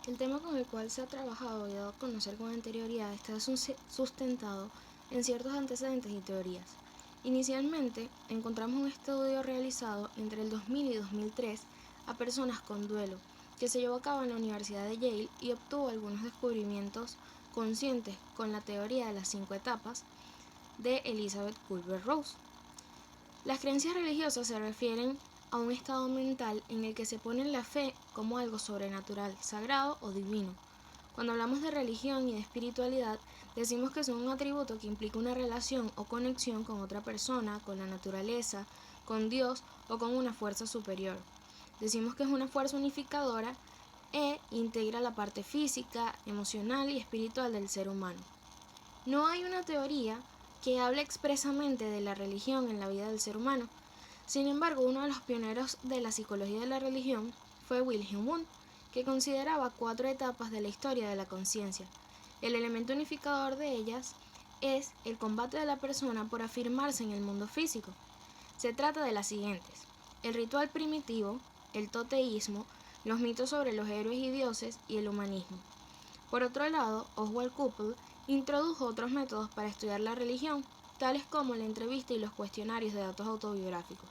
El tema con el cual se ha trabajado y dado a conocer con anterioridad está sustentado en ciertos antecedentes y teorías. Inicialmente, encontramos un estudio realizado entre el 2000 y 2003 a personas con duelo, que se llevó a cabo en la Universidad de Yale y obtuvo algunos descubrimientos conscientes con la teoría de las 5 etapas de Elizabeth Kubler-Ross. Las creencias religiosas se refieren a un estado mental en el que se pone la fe como algo sobrenatural, sagrado o divino. Cuando hablamos de religión y de espiritualidad, decimos que son un atributo que implica una relación o conexión con otra persona, con la naturaleza, con Dios o con una fuerza superior. Decimos que es una fuerza unificadora e integra la parte física, emocional y espiritual del ser humano. No hay una teoría que hable expresamente de la religión en la vida del ser humano. Sin embargo, uno de los pioneros de la psicología de la religión fue Wilhelm Wundt, que consideraba 4 etapas de la historia de la conciencia. El elemento unificador de ellas es el combate de la persona por afirmarse en el mundo físico. Se trata de las siguientes: el ritual primitivo, el toteísmo, los mitos sobre los héroes y dioses y el humanismo. Por otro lado, Oswald Koppel introdujo otros métodos para estudiar la religión, tales como la entrevista y los cuestionarios de datos autobiográficos.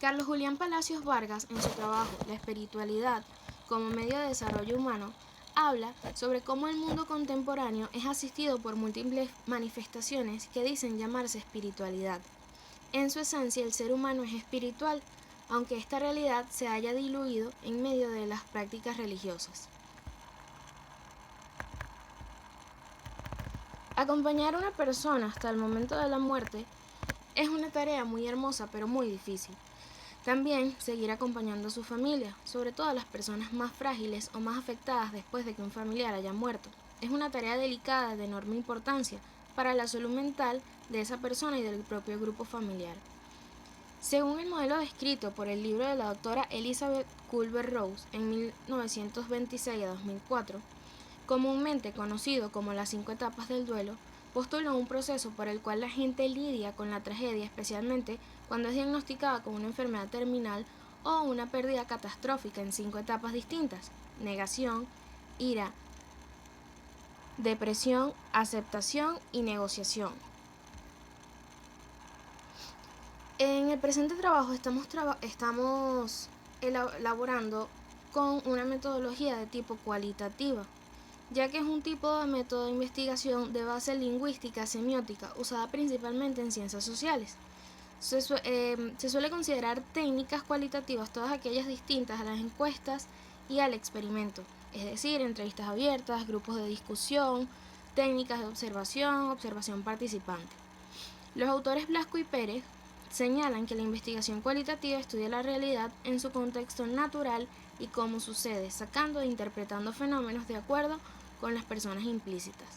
Carlos Julián Palacios Vargas, en su trabajo La espiritualidad como medio de desarrollo humano, habla sobre cómo el mundo contemporáneo es asistido por múltiples manifestaciones que dicen llamarse espiritualidad. En su esencia, el ser humano es espiritual, aunque esta realidad se haya diluido en medio de las prácticas religiosas. Acompañar a una persona hasta el momento de la muerte es una tarea muy hermosa pero muy difícil. También seguir acompañando a su familia, sobre todo a las personas más frágiles o más afectadas después de que un familiar haya muerto. Es una tarea delicada de enorme importancia para la salud mental de esa persona y del propio grupo familiar. Según el modelo descrito por el libro de la doctora Elizabeth Kubler-Ross en 1926 a 2004, comúnmente conocido como las 5 etapas del duelo, postula un proceso por el cual la gente lidia con la tragedia, especialmente cuando es diagnosticada con una enfermedad terminal o una pérdida catastrófica, en 5 etapas distintas: negación, ira, depresión, aceptación y negociación. En el presente trabajo estamos elaborando con una metodología de tipo cualitativa, ya que es un tipo de método de investigación de base lingüística semiótica usada principalmente en ciencias sociales. Se suele considerar técnicas cualitativas todas aquellas distintas a las encuestas y al experimento, es decir, entrevistas abiertas, grupos de discusión, técnicas de observación participante. Los autores Blasco y Pérez señalan que la investigación cualitativa estudia la realidad en su contexto natural y cómo sucede, sacando e interpretando fenómenos de acuerdo con las personas implícitas.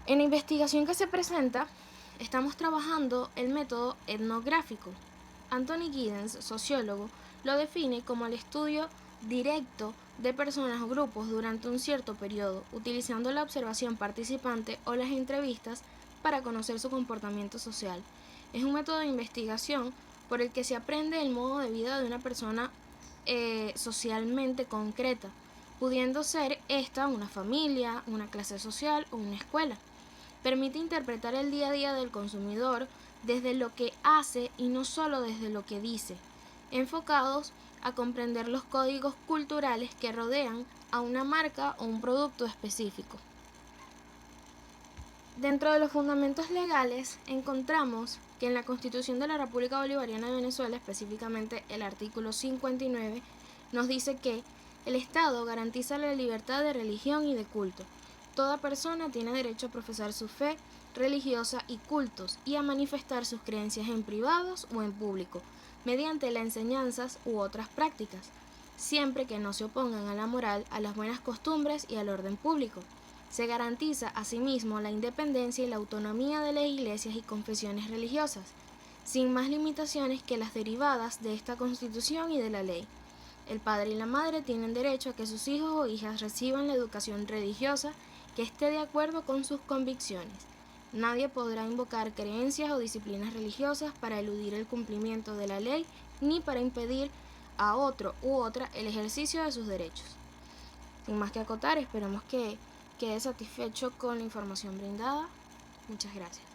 En la investigación que se presenta, estamos trabajando el método etnográfico. Anthony Giddens, sociólogo, lo define como el estudio directo de personas o grupos durante un cierto periodo, utilizando la observación participante o las entrevistas para conocer su comportamiento social. Es un método de investigación por el que se aprende el modo de vida de una persona socialmente concreta, pudiendo ser esta una familia, una clase social o una escuela. Permite interpretar el día a día del consumidor desde lo que hace y no solo desde lo que dice, enfocados a comprender los códigos culturales que rodean a una marca o un producto específico. Dentro de los fundamentos legales encontramos que en la Constitución de la República Bolivariana de Venezuela, específicamente el artículo 59, nos dice que el Estado garantiza la libertad de religión y de culto. Toda persona tiene derecho a profesar su fe religiosa y cultos y a manifestar sus creencias en privados o en público, mediante las enseñanzas u otras prácticas, siempre que no se opongan a la moral, a las buenas costumbres y al orden público. Se garantiza asimismo la independencia y la autonomía de las iglesias y confesiones religiosas, sin más limitaciones que las derivadas de esta Constitución y de la ley. El padre y la madre tienen derecho a que sus hijos o hijas reciban la educación religiosa que esté de acuerdo con sus convicciones. Nadie podrá invocar creencias o disciplinas religiosas para eludir el cumplimiento de la ley ni para impedir a otro u otra el ejercicio de sus derechos. Sin más que acotar, esperamos que quede satisfecho con la información brindada. Muchas gracias.